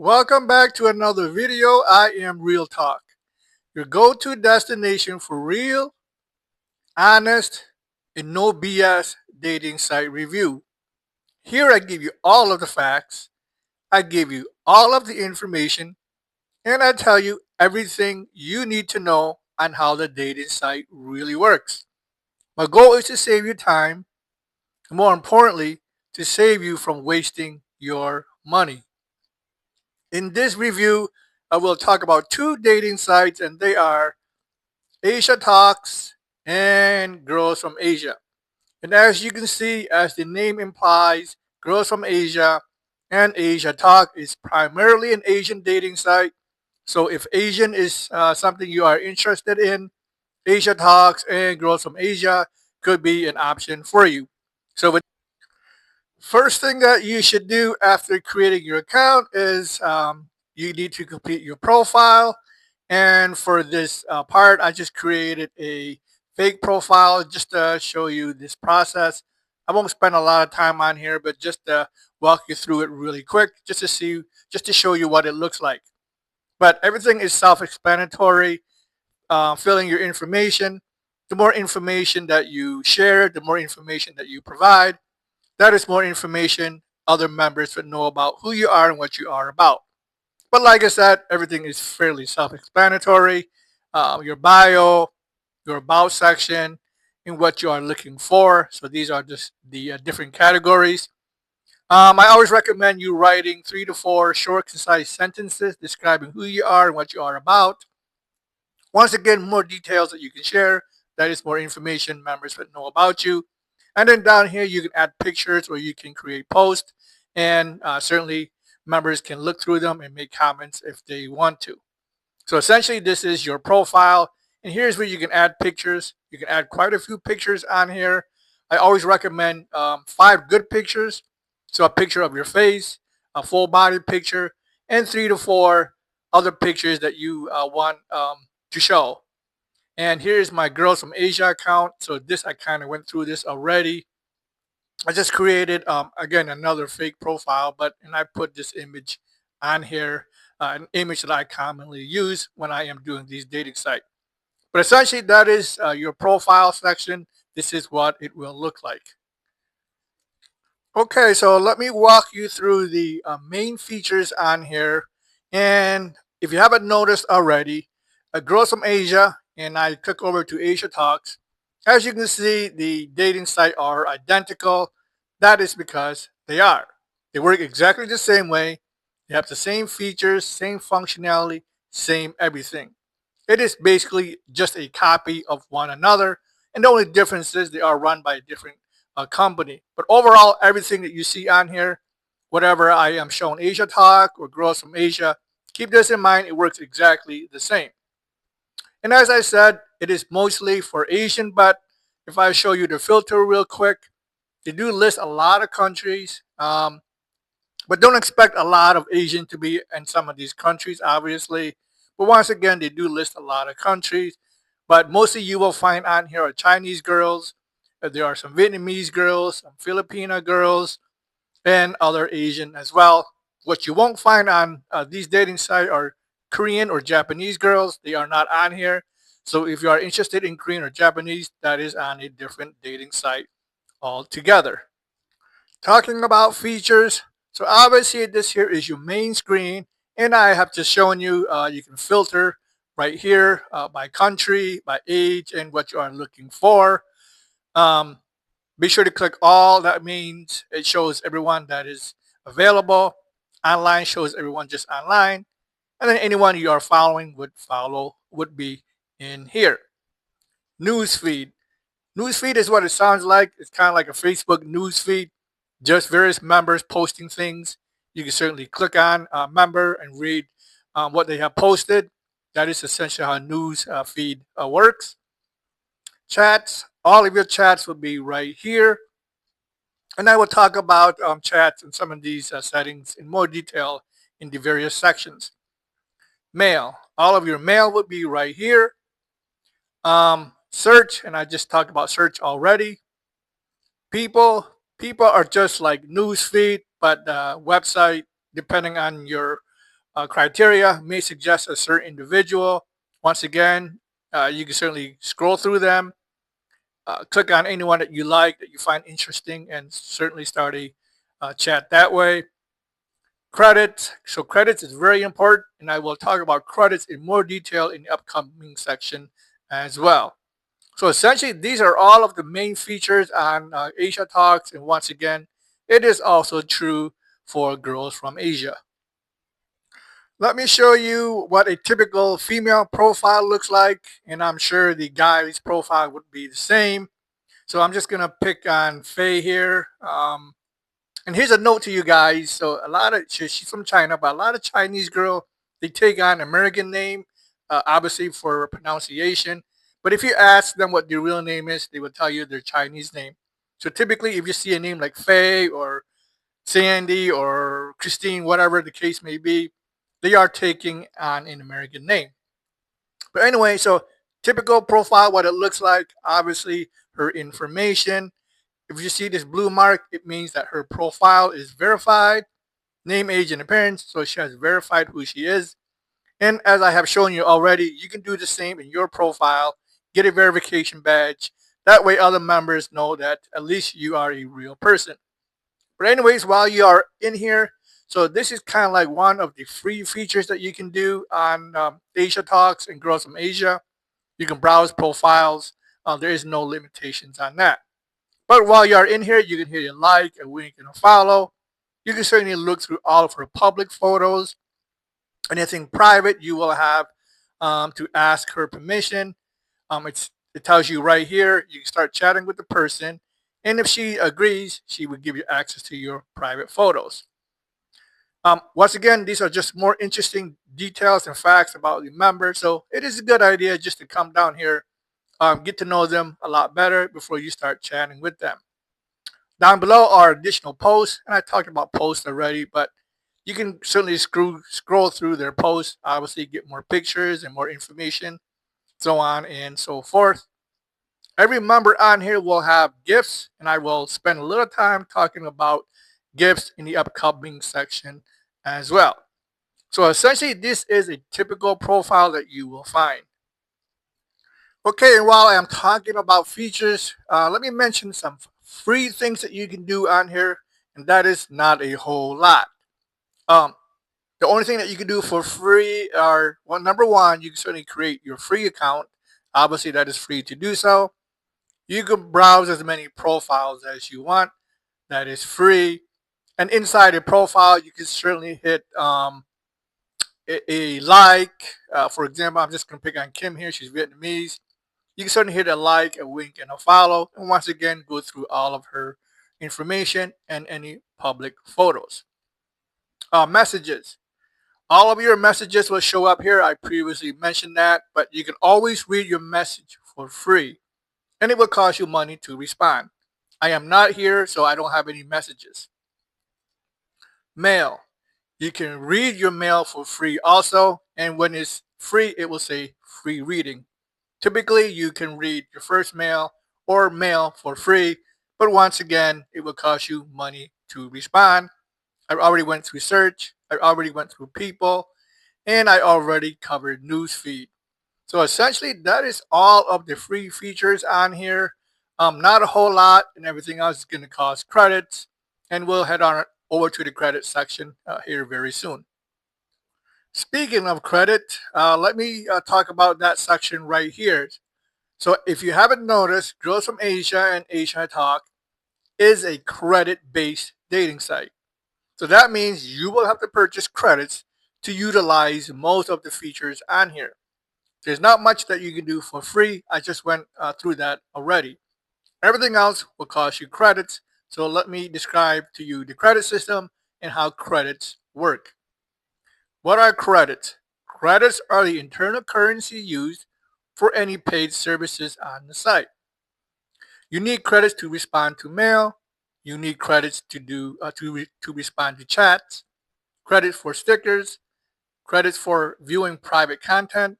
Welcome back to another video. I am Real Talk, your go-to destination for real, honest, and no BS dating site review. Here I give you all of the facts, I give you all of the information, and I tell you everything you need to know on how the dating site really works. My goal is to save you time, and more importantly, to save you from wasting your money. In this review, I will talk about two dating sites, and they are Asiatalks and Girls from Asia. And as you can see, as the name implies, Girls from Asia and Asia Talk is primarily an Asian dating site. So if Asian is something you are interested in, Asia Talks and Girls from Asia could be an option for you. So with first thing that you should do after creating your account is you need to complete your profile. And for this part, I just created a fake profile just to show you this process. I won't spend a lot of time on here, but just to walk you through it really quick, just to show you what it looks like. But everything is self-explanatory. Filling your information. The more information that you share, the more information that you provide, that is more information other members would know about who you are and what you are about. But like I said, everything is fairly self-explanatory. Your bio, your about section, and what you are looking for. So these are just the different categories. I always recommend you writing 3 to 4 short, concise sentences describing who you are and what you are about. Once again, more details that you can share. That is more information members would know about you. And then down here, you can add pictures or you can create posts. And certainly, members can look through them and make comments if they want to. So essentially, this is your profile. And here's where you can add pictures. You can add quite a few pictures on here. I always recommend 5 good pictures. So a picture of your face, a full body picture, and 3 to 4 other pictures that you want to show. And here's my Girls from Asia account. So this, I kind of went through this already. I just created, again, another fake profile, and I put this image on here, an image that I commonly use when I am doing these dating sites. But essentially, that is your profile section. This is what it will look like. Okay, so let me walk you through the main features on here. And if you haven't noticed already, Girls from Asia, and I click over to Asia Talks. As you can see, the dating sites are identical. That is because they are. They work exactly the same way. They have the same features, same functionality, same everything. It is basically just a copy of one another. And the only difference is they are run by a different company. But overall, everything that you see on here, whatever I am showing Asia Talk or Girls from Asia, keep this in mind, it works exactly the same. And as I said, it is mostly for Asian, but if I show you the filter real quick, they do list a lot of countries, but don't expect a lot of Asian to be in some of these countries, obviously. But once again, they do list a lot of countries, but mostly you will find on here are Chinese girls, there are some Vietnamese girls, some Filipino girls, and other Asian as well. What you won't find on these dating sites are Korean or Japanese girls. They are not on here. So if you are interested in Korean or Japanese, that is on a different dating site altogether. Talking about features, so obviously this here is your main screen, and I have just shown you you can filter right here by country, by age, and what you are looking for. Be sure to click all. That means it shows everyone that is available. Online shows everyone just online. And then anyone you are following would be in here. Newsfeed. Newsfeed is what it sounds like. It's kind of like a Facebook newsfeed, just various members posting things. You can certainly click on a member and read what they have posted. That is essentially how a news feed works. Chats. All of your chats will be right here. And I will talk about chats and some of these settings in more detail in the various sections. Mail. All of your mail would be right here. Search, and I just talked about search already. People are just like newsfeed, but website, depending on your criteria may suggest a certain individual. Once again, you can certainly scroll through them, click on anyone that you like, that you find interesting, and certainly start a chat that way. Credits. So credits is very important, and I will talk about credits in more detail in the upcoming section as well. So essentially, these are all of the main features on Asia Talks, and once again, it is also true for Girls from Asia. Let me show you what a typical female profile looks like, and I'm sure the guy's profile would be the same. So I'm just gonna pick on Faye here. And here's a note to you guys. So a lot of she's from China, but a lot of Chinese girl, they take on American name, obviously for pronunciation. But if you ask them what their real name is, they will tell you their Chinese name. So typically, if you see a name like Faye or Sandy or Christine, whatever the case may be, they are taking on an American name. But anyway, so typical profile, what it looks like, obviously her information. If you see this blue mark, it means that her profile is verified, name, age, and appearance. So she has verified who she is. And as I have shown you already, you can do the same in your profile, get a verification badge. That way other members know that at least you are a real person. But anyways, while you are in here, so this is kind of like one of the free features that you can do on Asia Talks and Girls from Asia. You can browse profiles. There is no limitations on that. But while you are in here, you can hit a like, a link, and a follow. You can certainly look through all of her public photos. Anything private, you will have to ask her permission. It tells you right here, you can start chatting with the person. And if she agrees, she will give you access to your private photos. Once again, these are just more interesting details and facts about the member. So it is a good idea just to come down here, get to know them a lot better before you start chatting with them. Down below are additional posts, and I talked about posts already, but you can certainly scroll through their posts, obviously get more pictures and more information, so on and so forth. Every member on here will have gifts, and I will spend a little time talking about gifts in the upcoming section as well. So essentially, this is a typical profile that you will find. Okay, and while I'm talking about features, let me mention some free things that you can do on here, and that is not a whole lot. The only thing that you can do for free are, well, number one, you can certainly create your free account. Obviously, that is free to do so. You can browse as many profiles as you want. That is free. And inside a profile, you can certainly hit a like. For example, I'm just going to pick on Kim here. She's Vietnamese. You can certainly hit a like, a wink, and a follow. And once again, go through all of her information and any public photos. Messages. All of your messages will show up here. I previously mentioned that, but you can always read your message for free, and it will cost you money to respond. I am not here, so I don't have any messages. Mail. You can read your mail for free also, and when it's free, it will say free reading. Typically, you can read your first mail or mail for free, but once again, it will cost you money to respond. I already went through search, I already went through people, and I already covered newsfeed. So essentially, that is all of the free features on here. Not a whole lot, and everything else is going to cost credits. And we'll head on over to the credit section here very soon. Speaking of credit, let me talk about that section right here. So if you haven't noticed, Girls from Asia and Asia Talk is a credit-based dating site. So that means you will have to purchase credits to utilize most of the features on here. There's not much that you can do for free. I just went through that already. Everything else will cost you credits. So let me describe to you the credit system and how credits work. What are credits? Credits are the internal currency used for any paid services on the site. You need credits to respond to mail. You need credits to respond to chats, credits for stickers, credits for viewing private content,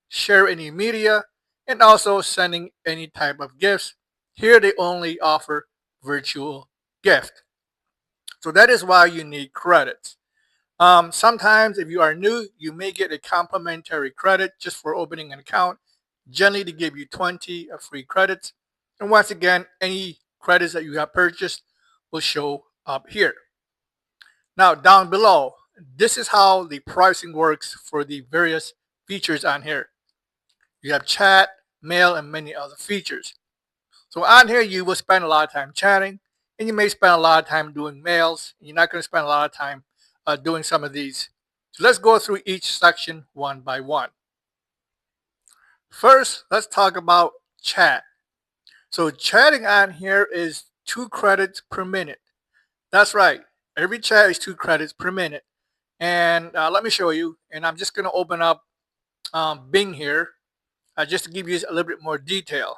share any media, and also sending any type of gifts. Here they only offer virtual gift. So that is why you need credits. Sometimes if you are new, you may get a complimentary credit just for opening an account. Generally, they give you 20 free credits. And once again, any credits that you have purchased will show up here. Now, down below, this is how the pricing works for the various features on here. You have chat, mail, and many other features. So on here, you will spend a lot of time chatting, and you may spend a lot of time doing mails. You're not going to spend a lot of time doing some of these. So let's go through each section one by one. First, let's talk about chat. So chatting on here is 2 credits per minute. That's right. Every chat is 2 credits per minute. And let me show you. And I'm just going to open up Bing here just to give you a little bit more detail.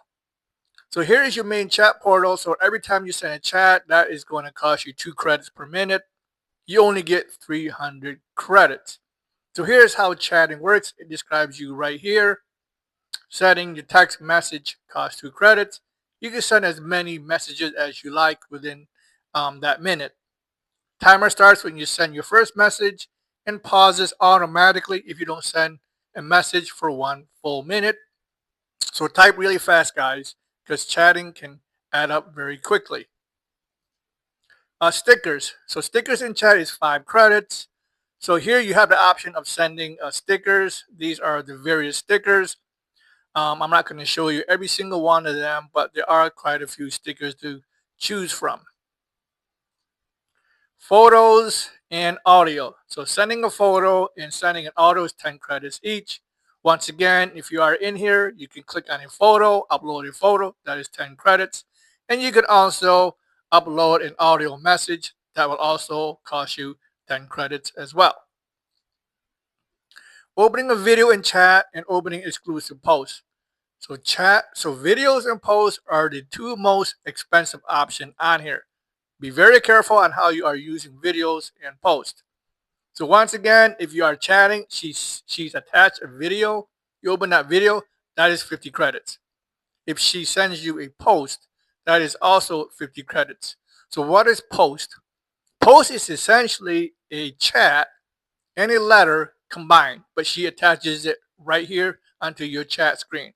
So here is your main chat portal. So every time you send a chat, that is going to cost you 2 credits per minute. You only get 300 credits. So here's how chatting works. It describes you right here. Setting your text message costs 2 credits. You can send as many messages as you like within that minute. Timer starts when you send your first message and pauses automatically if you don't send a message for 1 full minute. So type really fast, guys, because chatting can add up very quickly. Stickers. So stickers in chat is 5 credits. So here you have the option of sending stickers. These are the various stickers. I'm not going to show you every single one of them, but there are quite a few stickers to choose from. Photos and audio. So sending a photo and sending an audio is 10 credits each. Once again, if you are in here, you can click on a photo, upload a photo, that is 10 credits. And you can also upload an audio message that will also cost you 10 credits as well. Opening a video in chat and opening exclusive posts. So videos and posts are the 2 most expensive options on here. Be very careful on how you are using videos and posts. So once again, if you are chatting, she's attached a video, you open that video, that is 50 credits. If she sends you a post, that is also 50 credits. So what is post? Post is essentially a chat and a letter combined, but she attaches it right here onto your chat screen.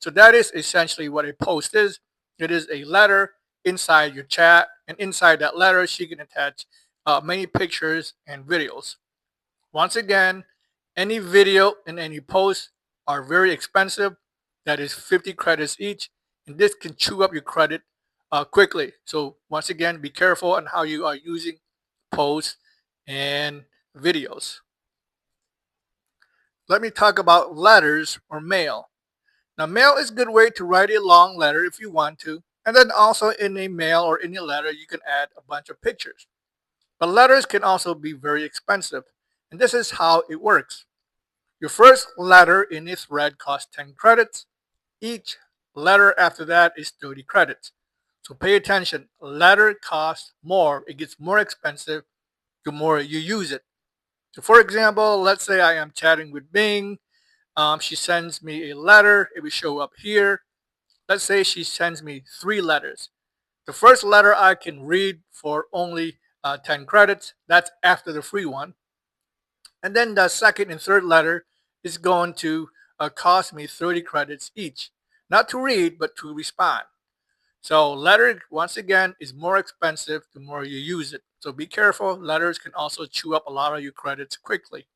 So that is essentially what a post is. It is a letter inside your chat, and inside that letter, she can attach many pictures and videos. Once again, any video and any post are very expensive. That is 50 credits each, and this can chew up your credit quickly. So once again, be careful on how you are using posts and videos. Let me talk about letters or mail. Now, mail is a good way to write a long letter if you want to. And then also in a mail or in a letter, you can add a bunch of pictures. But letters can also be very expensive. And this is how it works. Your first letter in a thread costs 10 credits. Each letter after that is 30 credits. So pay attention. Letter costs more. It gets more expensive the more you use it. So for example, let's say I am chatting with Bing. She sends me a letter. It will show up here. Let's say she sends me 3 letters. The first letter I can read for only 10 credits. That's after the free one. And then the second and third letter is going to cost me 30 credits each. Not to read, but to respond. So letter, once again, is more expensive the more you use it. So be careful. Letters can also chew up a lot of your credits quickly.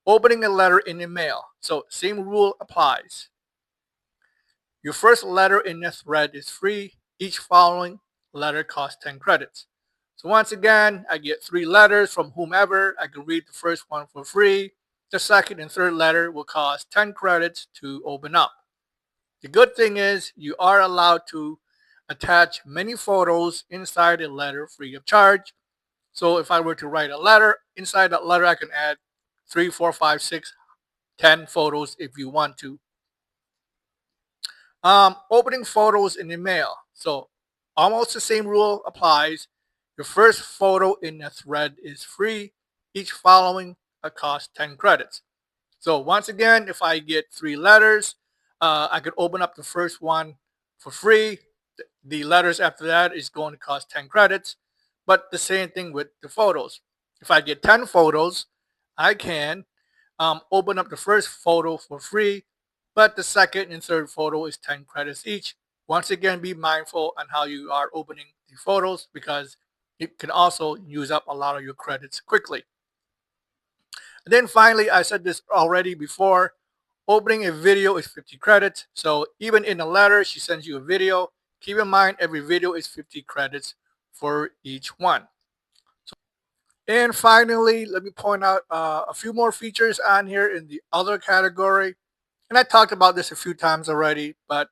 Opening a letter in the mail. So same rule applies. Your first letter in the thread is free. Each following letter costs 10 credits. So once again, I get 3 letters from whomever. I can read the first one for free. The second and third letter will cost 10 credits to open up. The good thing is you are allowed to attach many photos inside a letter free of charge. So if I were to write a letter, inside that letter I can add 3, 4, 5, 6, 10 photos if you want to. Opening photos in the mail. So almost the same rule applies. Your first photo in the thread is free. Each following costs 10 credits. So once again, if I get 3 letters, I could open up the first one for free. The letters after that is going to cost 10 credits. But the same thing with the photos. If I get 10 photos, I can open up the first photo for free, but the second and third photo is 10 credits each. Once again, be mindful on how you are opening the photos because it can also use up a lot of your credits quickly. And then finally, I said this already before, opening a video is 50 credits. So even in a letter, she sends you a video. Keep in mind, every video is 50 credits for each one. And finally, let me point out a few more features on here in the other category. And I talked about this a few times already, but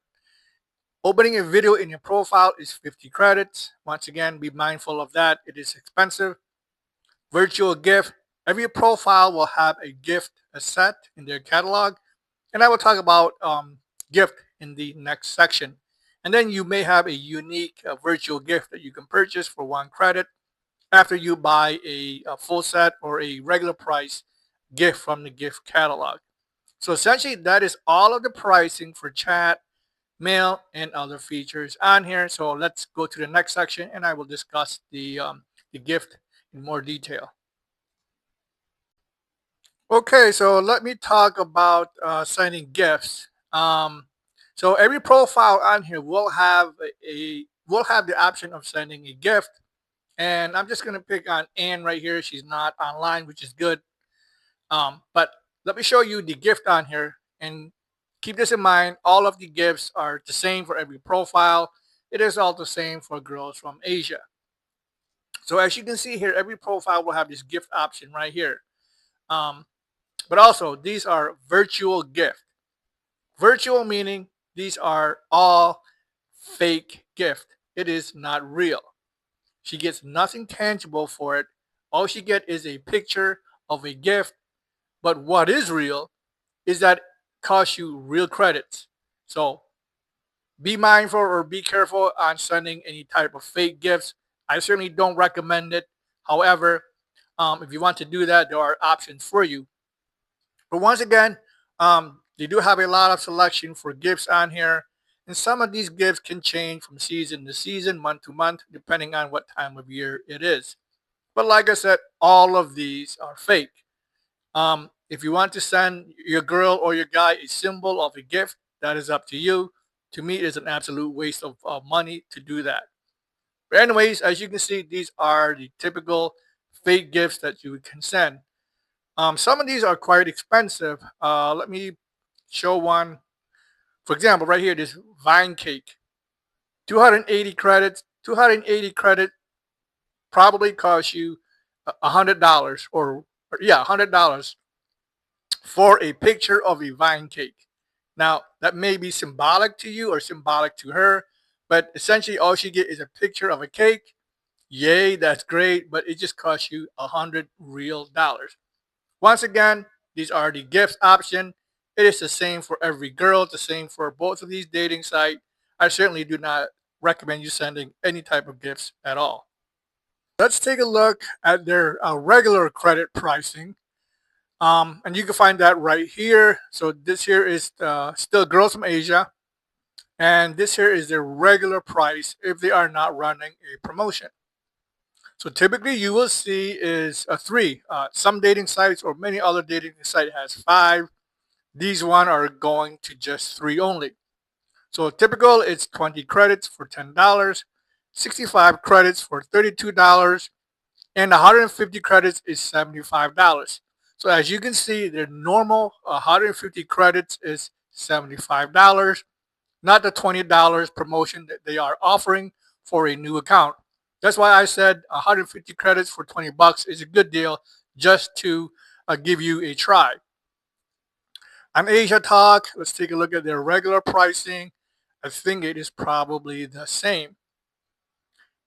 opening a video in your profile is 50 credits. Once again, be mindful of that. It is expensive. Virtual gift. Every profile will have a gift set in their catalog. And I will talk about gift in the next section. And then you may have a unique virtual gift that you can purchase for 1 credit after you buy a full set or a regular price gift from the gift catalog. So essentially, that is all of the pricing for chat, mail, and other features on here. So let's go to the next section, and I will discuss the gift in more detail. Okay, so let me talk about sending gifts. So every profile on here will have the option of sending a gift, and I'm just gonna pick on Anne right here. She's not online, which is good. But let me show you the gift on here, and keep this in mind. All of the gifts are the same for every profile. It is all the same for Girls from Asia. So as you can see here, every profile will have this gift option right here. But also, these are virtual gift. Virtual meaning these are all fake gift. It is not real. She gets nothing tangible for it. All she gets is a picture of a gift. But what is real is that it costs you real credits. So be mindful or be careful on sending any type of fake gifts. I certainly don't recommend it. However, if you want to do that, there are options for you. But once again, they do have a lot of selection for gifts on here. And some of these gifts can change from season to season, month to month, depending on what time of year it is. But like I said, all of these are fake. If you want to send your girl or your guy a symbol of a gift, that is up to you. To me, it's an absolute waste of money to do that. But anyways, as you can see, these are the typical fake gifts that you can send. Some of these are quite expensive. Let me show one. For example, right here, this vine cake. 280 credits. 280 credit probably costs you $100 or yeah, $100 for a picture of a vine cake. Now, that may be symbolic to you or symbolic to her, but essentially all she gets is a picture of a cake. Yay, that's great, but it just costs you $100 real. Once again, these are the gifts option. It is the same for every girl, the same for both of these dating sites. I certainly do not recommend you sending any type of gifts at all. Let's take a look at their regular credit pricing. And you can find that right here. So this here is still Girls from Asia. And this here is their regular price if they are not running a promotion. So typically you will see is a 3. Some dating sites or many other dating sites has 5. These one are going to just 3 only. So typical it's 20 credits for $10, 65 credits for $32, and 150 credits is $75. So as you can see, their normal 150 credits is $75, not the $20 promotion that they are offering for a new account. That's why I said 150 credits for 20 bucks is a good deal just to give you a try. On Asia Talk, let's take a look at their regular pricing. I think it is probably the same.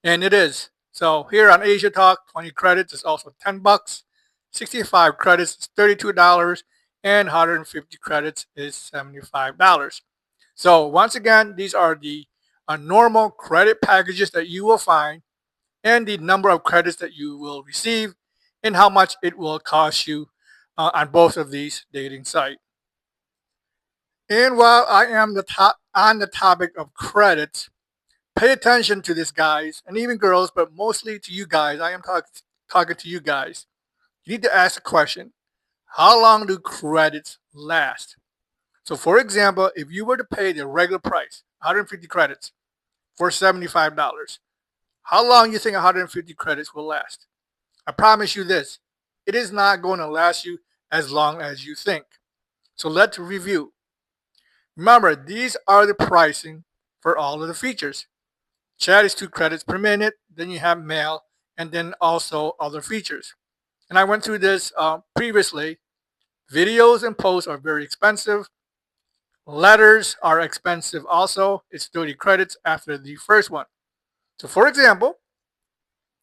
And it is. So here on Asia Talk, 20 credits is also 10 bucks. 65 credits is $32, and 150 credits is $75. So once again, these are the normal credit packages that you will find and the number of credits that you will receive and how much it will cost you on both of these dating sites. And while I am on the topic of credits, pay attention to this, guys, and even girls, but mostly to you guys. I am talking to you guys. you need to ask the question, how long do credits last? So for example, if you were to pay the regular price, 150 credits for $75, how long do you think 150 credits will last? I promise you this, it is not going to last you as long as you think. So let's review. Remember, these are the pricing for all of the features. Chat is 2 credits per minute, then you have mail, and then also other features. And I went through this previously. Videos and posts are very expensive. Letters are expensive also. It's 30 credits after the first one. So for example,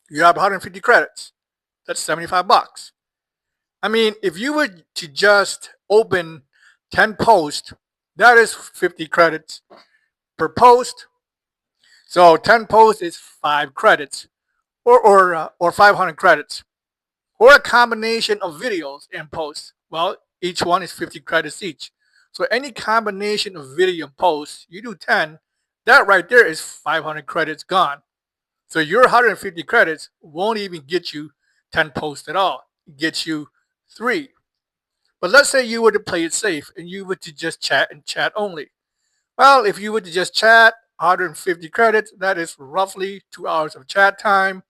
you have 150 credits. That's 75 bucks. I mean, if you were to just open 10 posts, that is 50 credits per post. So 10 posts is 5 credits or 500 credits. Or a combination of videos and posts. Well, each one is 50 credits each. So any combination of video and posts, you do 10, that right there is 500 credits gone. So your 150 credits won't even get you 10 posts at all. It gets you 3. But let's say you were to play it safe and you were to just chat and chat only. Well, if you were to just chat, 150 credits, that is roughly 2 hours of chat time.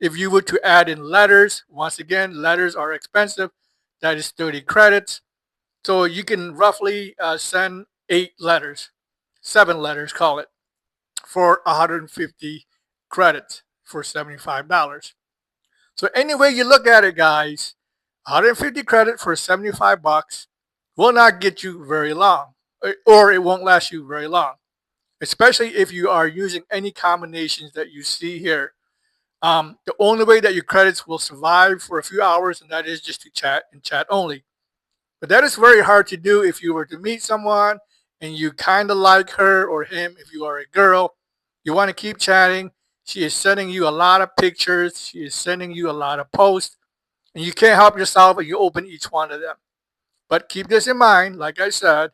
If you were to add in letters, once again, letters are expensive. That is 30 credits. So you can roughly send 8 letters, 7 letters, call it, for 150 credits for $75. So any way you look at it, guys, 150 credit for 75 bucks will not get you very long, or it won't last you very long, especially if you are using any combinations that you see here. The only way that your credits will survive for a few hours, and that is just to chat and chat only. But that is very hard to do if you were to meet someone and you kind of like her or him. If you are a girl, you want to keep chatting. She is sending you a lot of pictures. She is sending you a lot of posts. And you can't help yourself and you open each one of them. But keep this in mind, like I said,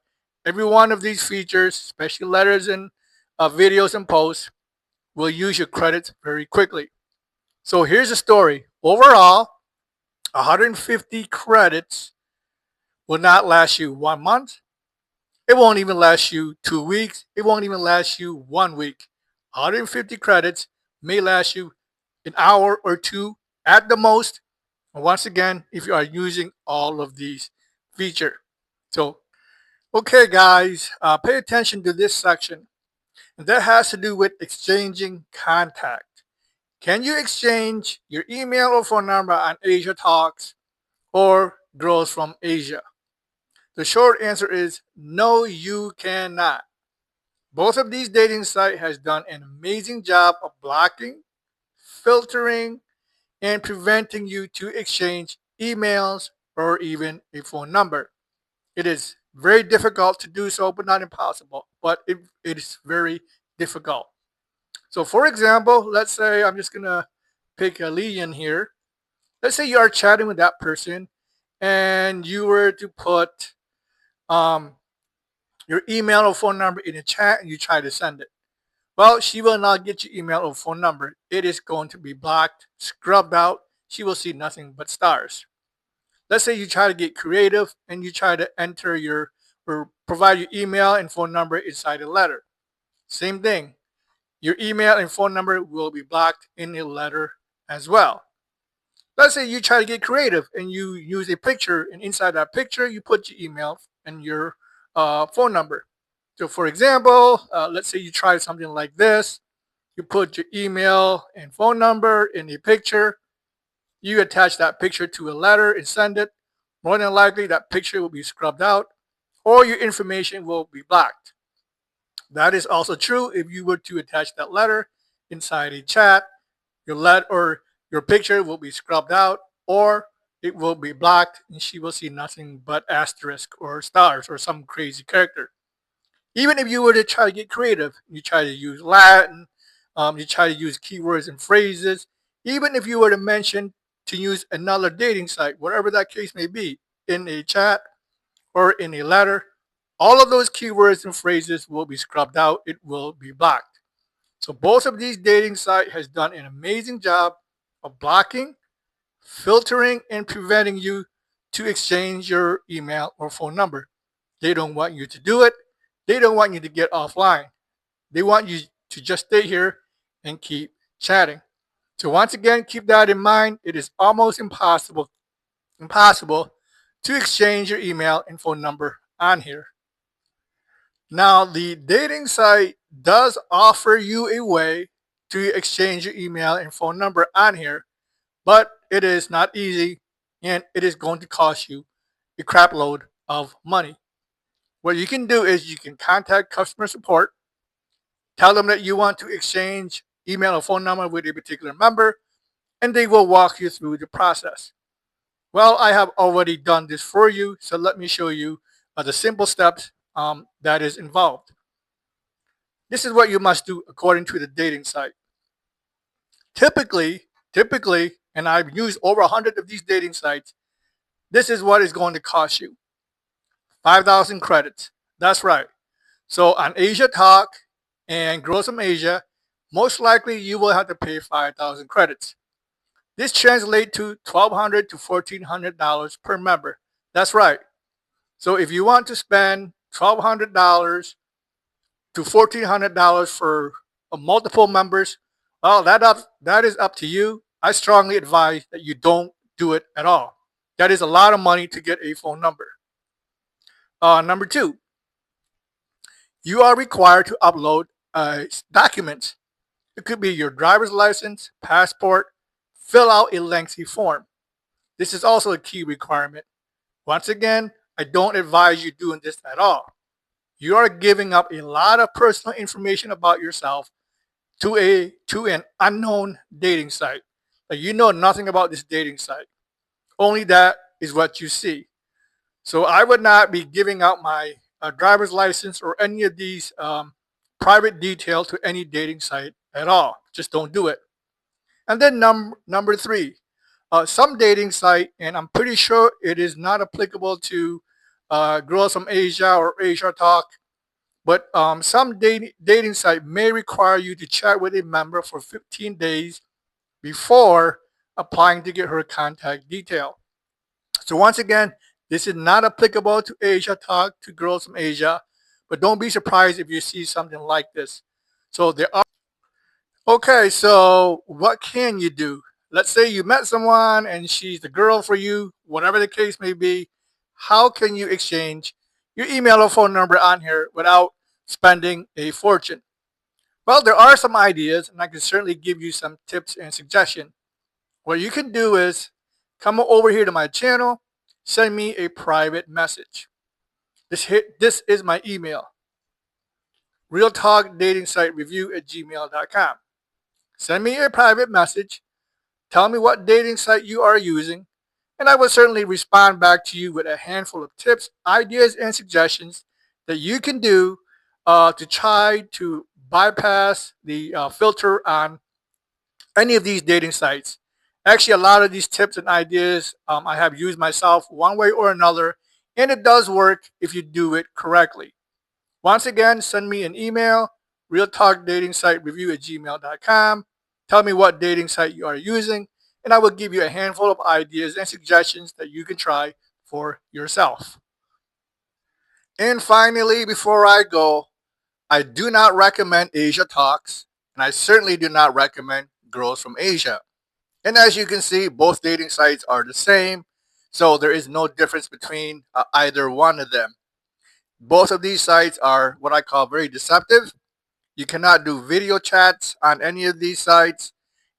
every one of these features, especially letters and videos and posts, will use your credits very quickly. So here's the story. Overall, 150 credits will not last you 1 month. It won't even last you 2 weeks. It won't even last you 1 week. 150 credits may last you an hour or 2 at the most. And once again, if you are using all of these features. So, okay, guys, pay attention to this section. And that has to do with exchanging contact. Can you exchange your email or phone number on Asia Talks or Girls from Asia? The short answer is no, you cannot. Both of these dating sites has done an amazing job of blocking, filtering, and preventing you to exchange emails or even a phone number. It is very difficult to do so, but not impossible. But it is very difficult. So for example, let's say I'm just going to pick a Leon here. Let's say you are chatting with that person and you were to put your email or phone number in a chat and you try to send it. Well, she will not get your email or phone number. It is going to be blocked, scrubbed out. She will see nothing but stars. Let's say you try to get creative and you try to enter your or provide your email and phone number inside a letter. Same thing. Your email and phone number will be blocked in a letter as well. Let's say you try to get creative and you use a picture, and inside that picture you put your email and your phone number. So for example, let's say you try something like this. You put your email and phone number in a picture. You attach that picture to a letter and send it. More than likely that picture will be scrubbed out or your information will be blocked. That is also true if you were to attach that letter inside a chat. Your picture will be scrubbed out or it will be blocked and she will see nothing but asterisk or stars or some crazy character. Even if you were to try to get creative, you try to use Latin, you try to use keywords and phrases, even if you were to mention to use another dating site, whatever that case may be, in a chat or in a letter, all of those keywords and phrases will be scrubbed out. It will be blocked. So both of these dating sites has done an amazing job of blocking, filtering and preventing you to exchange your email or phone number. They don't want you to do it. They don't want you to get offline. They want you to just stay here and keep chatting. So once again, keep that in mind. It is almost impossible to exchange your email and phone number on here. Now, the dating site does offer you a way to exchange your email and phone number on here, but it is not easy and it is going to cost you a crap load of money. What you can do is you can contact customer support, tell them that you want to exchange email or phone number with a particular member, and they will walk you through the process. Well, I have already done this for you, so let me show you the simple steps that is involved. This is what you must do according to the dating site. Typically, and I've used over 100 of these dating sites, this is what it's going to cost you. 5,000 credits. That's right. So on Asiatalk and Girls from Asia, most likely you will have to pay 5,000 credits. This translates to $1,200 to $1,400 per member. That's right. So if you want to spend $1,200 to $1,400 for multiple members, well, that is up to you. I strongly advise that you don't do it at all. That is a lot of money to get a phone number. Number two, you are required to upload documents. It could be your driver's license, passport, fill out a lengthy form. This is also a key requirement. Once again, I don't advise you doing this at all. You are giving up a lot of personal information about yourself to an unknown dating site. Like, you know nothing about this dating site. Only that is what you see. So I would not be giving out my driver's license or any of these private details to any dating site at all. Just don't do it. And then number three, some dating site, and I'm pretty sure it is not applicable to Girls from Asia or Asiatalk, but some dating site may require you to chat with a member for 15 days before applying to get her contact detail. So once again, this is not applicable to Asiatalk, to Girls from Asia, but don't be surprised if you see something like this. So there are. Okay, so what can you do? Let's say you met someone and she's the girl for you, whatever the case may be. How can you exchange your email or phone number on here without spending a fortune? Well, there are some ideas, and I can certainly give you some tips and suggestions. What you can do is come over here to my channel, send me a private message. This is my email, realtalkdatingsitereview@gmail.com. Send me a private message. Tell me what dating site you are using, and I will certainly respond back to you with a handful of tips, ideas, and suggestions that you can do to try to bypass the filter on any of these dating sites. Actually, a lot of these tips and ideas I have used myself one way or another, and it does work if you do it correctly. Once again, send me an email, realtalkdatingsitereview@gmail.com. Tell me what dating site you are using, and I will give you a handful of ideas and suggestions that you can try for yourself. And finally, before I go, I do not recommend Asiatalks, and I certainly do not recommend Girls from Asia. And as you can see, both dating sites are the same, so there is no difference between either one of them. Both of these sites are what I call very deceptive. You cannot do video chats on any of these sites,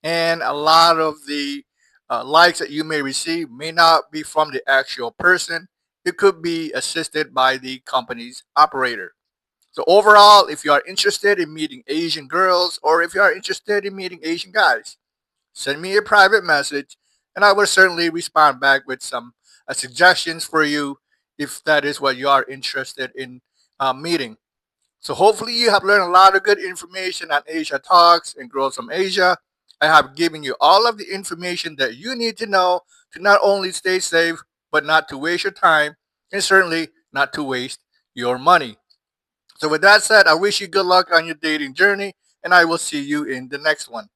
and a lot of the likes that you may receive may not be from the actual person. It could be assisted by the company's operator. So overall, if you are interested in meeting Asian girls, or if you are interested in meeting Asian guys, send me a private message, and I will certainly respond back with some suggestions for you if that is what you are interested in meeting. So hopefully you have learned a lot of good information on Asiatalks and Girls from Asia. I have given you all of the information that you need to know to not only stay safe, but not to waste your time, and certainly not to waste your money. So with that said, I wish you good luck on your dating journey, and I will see you in the next one.